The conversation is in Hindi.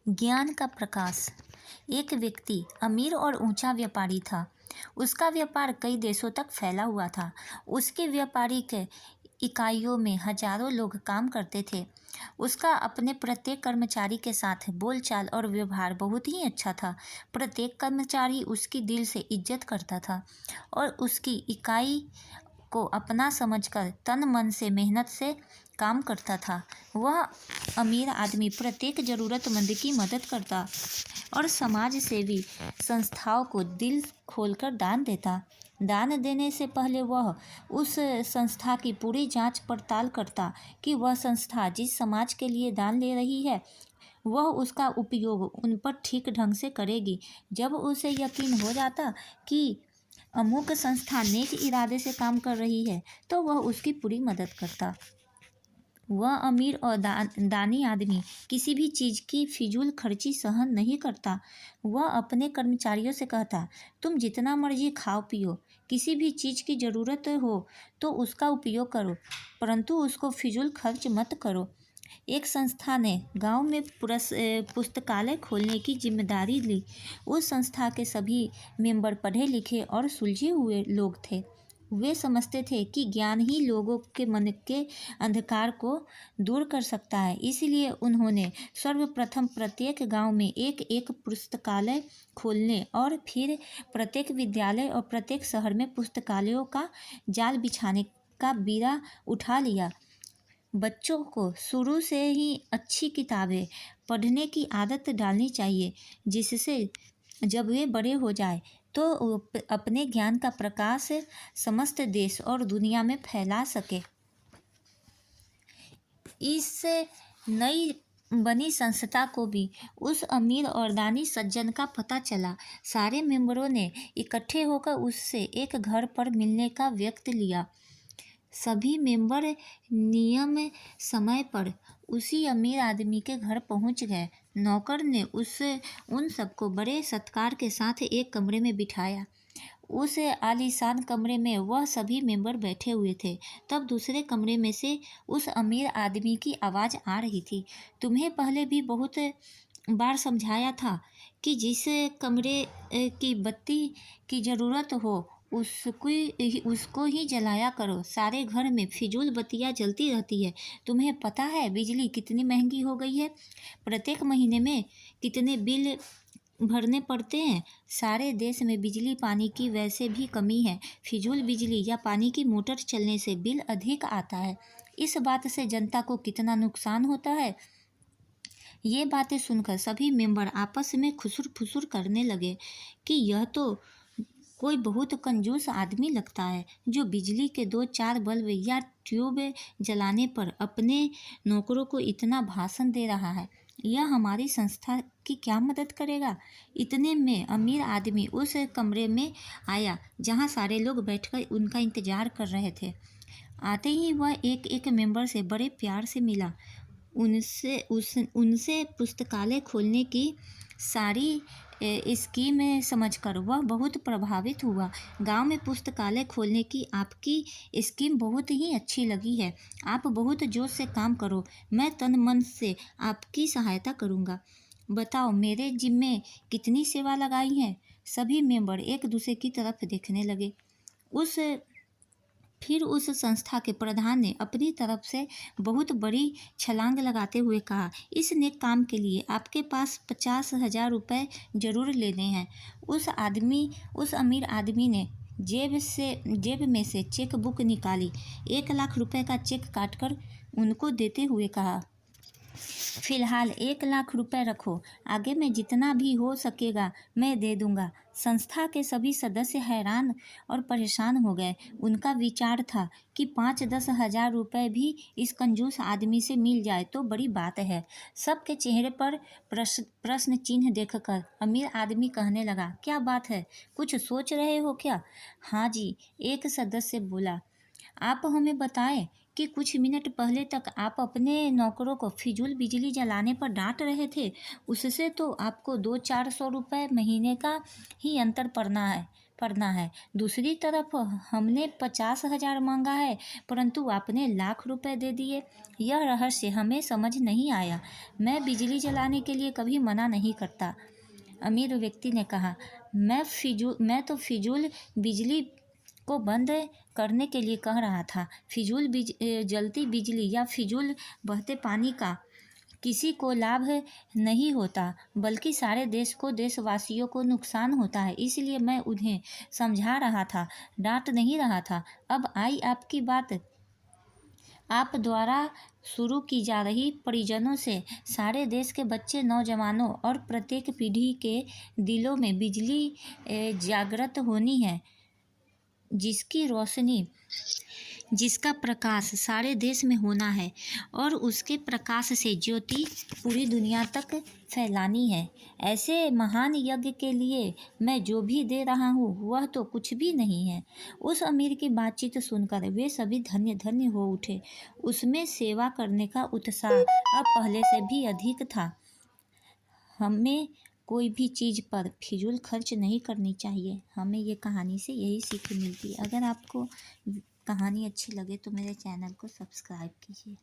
ज्ञान का प्रकाश। एक व्यक्ति अमीर और ऊंचा व्यापारी था। उसका व्यापार कई देशों तक फैला हुआ था। उसके व्यापारिक इकाइयों में हजारों लोग काम करते थे। उसका अपने प्रत्येक कर्मचारी के साथ बोलचाल और व्यवहार बहुत ही अच्छा था। प्रत्येक कर्मचारी उसकी दिल से इज्जत करता था और उसकी इकाई को अपना समझकर तन मन से मेहनत से काम करता था। वह अमीर आदमी प्रत्येक ज़रूरतमंद की मदद करता और समाज सेवी संस्थाओं को दिल खोलकर दान देता। दान देने से पहले वह उस संस्था की पूरी जांच पड़ताल करता कि वह संस्था जिस समाज के लिए दान ले रही है वह उसका उपयोग उन पर ठीक ढंग से करेगी। जब उसे यकीन हो जाता कि अमुक संस्था नेक इरादे से काम कर रही है तो वह उसकी पूरी मदद करता। वह अमीर और दानी आदमी किसी भी चीज़ की फिजूल खर्ची सहन नहीं करता। वह अपने कर्मचारियों से कहता, तुम जितना मर्जी खाओ पियो, किसी भी चीज़ की ज़रूरत हो तो उसका उपयोग करो, परंतु उसको फिजूल खर्च मत करो। एक संस्था ने गांव में पुस्तकालय खोलने की जिम्मेदारी ली। उस संस्था के सभी मेंबर पढ़े लिखे और सुलझे हुए लोग थे। वे समझते थे कि ज्ञान ही लोगों के मन के अंधकार को दूर कर सकता है। इसलिए उन्होंने सर्वप्रथम प्रत्येक गांव में एक एक पुस्तकालय खोलने और फिर प्रत्येक विद्यालय और प्रत्येक शहर में पुस्तकालयों का जाल बिछाने का बीड़ा उठा लिया। बच्चों को शुरू से ही अच्छी किताबें पढ़ने की आदत डालनी चाहिए, जिससे जब वे बड़े हो जाए तो अपने ज्ञान का प्रकाश समस्त देश और दुनिया में फैला सके। इस नई बनी संस्था को भी उस अमीर और दानी सज्जन का पता चला। सारे मेंबरों ने इकट्ठे होकर उससे एक घर पर मिलने का व्यक्त लिया। सभी मेंबर नियम समय पर उसी अमीर आदमी के घर पहुंच गए। नौकर ने उन सबको बड़े सत्कार के साथ एक कमरे में बिठाया। उस आलीशान कमरे में वह सभी मेंबर बैठे हुए थे। तब दूसरे कमरे में से उस अमीर आदमी की आवाज़ आ रही थी, तुम्हें पहले भी बहुत बार समझाया था कि जिस कमरे की बत्ती की ज़रूरत हो उसको ही जलाया करो। सारे घर में फिजूल बत्तियाँ जलती रहती है। तुम्हें पता है बिजली कितनी महंगी हो गई है? प्रत्येक महीने में कितने बिल भरने पड़ते हैं। सारे देश में बिजली पानी की वैसे भी कमी है। फिजूल बिजली या पानी की मोटर चलने से बिल अधिक आता है। इस बात से जनता को कितना नुकसान होता है। ये बातें सुनकर सभी मेंबर आपस में खुसुर फुसुर करने लगे कि यह तो कोई बहुत कंजूस आदमी लगता है जो बिजली के 2-4 बल्ब या ट्यूब जलाने पर अपने नौकरों को इतना भाषण दे रहा है। यह हमारी संस्था की क्या मदद करेगा? इतने में अमीर आदमी उस कमरे में आया जहां सारे लोग बैठकर उनका इंतजार कर रहे थे। आते ही वह एक एक मेंबर से बड़े प्यार से मिला। उनसे पुस्तकालय खोलने की सारी स्कीम समझकर वह बहुत प्रभावित हुआ। गांव में पुस्तकालय खोलने की आपकी स्कीम बहुत ही अच्छी लगी है। आप बहुत जोश से काम करो, मैं तन मन से आपकी सहायता करूंगा। बताओ मेरे जिम्मे कितनी सेवा लगाई है? सभी मेंबर एक दूसरे की तरफ देखने लगे। फिर उस संस्था के प्रधान ने अपनी तरफ से बहुत बड़ी छलांग लगाते हुए कहा, इस नेक काम के लिए आपके पास 50,000 रुपये जरूर लेने हैं। उस अमीर आदमी ने जेब में से चेक बुक निकाली। 1 लाख रुपए का चेक काटकर उनको देते हुए कहा, फिलहाल 1 लाख रुपए रखो, आगे में जितना भी हो सकेगा मैं दे दूंगा। संस्था के सभी सदस्य हैरान और परेशान हो गए। उनका विचार था कि 5-10 हजार रुपये भी इस कंजूस आदमी से मिल जाए तो बड़ी बात है। सबके चेहरे पर प्रश्न चिन्ह देखकर अमीर आदमी कहने लगा, क्या बात है, कुछ सोच रहे हो क्या? हाँ जी, एक सदस्य बोला, आप हमें बताएं कि कुछ मिनट पहले तक आप अपने नौकरों को फिजूल बिजली जलाने पर डांट रहे थे। उससे तो आपको 200-400 रुपये महीने का ही अंतर पड़ना है। पड़ना है। दूसरी तरफ हमने 50,000 मांगा है, परंतु आपने लाख रुपए दे दिए। यह रहस्य हमें समझ नहीं आया। मैं बिजली जलाने के लिए कभी मना नहीं करता। अमीर व्यक्ति ने कहा, मैं तो फिजूल बिजली को बंद करने के लिए कह रहा था। जलती बिजली या फिजूल बहते पानी का किसी को लाभ नहीं होता, बल्कि सारे देश को, देशवासियों को नुकसान होता है। इसलिए मैं उन्हें समझा रहा था, डांट नहीं रहा था। अब आई आपकी बात। आप द्वारा शुरू की जा रही परियोजना से सारे देश के बच्चे, नौजवानों और प्रत्येक पीढ़ी के दिलों में बिजली जागृत होनी है, जिसकी रोशनी, जिसका प्रकाश सारे देश में होना है और उसके प्रकाश से ज्योति पूरी दुनिया तक फैलानी है। ऐसे महान यज्ञ के लिए मैं जो भी दे रहा हूँ वह तो कुछ भी नहीं है। उस अमीर की बातचीत सुनकर वे सभी धन्य धन्य हो उठे। उसमें सेवा करने का उत्साह अब पहले से भी अधिक था। हमें कोई भी चीज़ पर फिजूल खर्च नहीं करनी चाहिए। हमें ये कहानी से यही सीख मिलती है। अगर आपको कहानी अच्छी लगे तो मेरे चैनल को सब्सक्राइब कीजिए।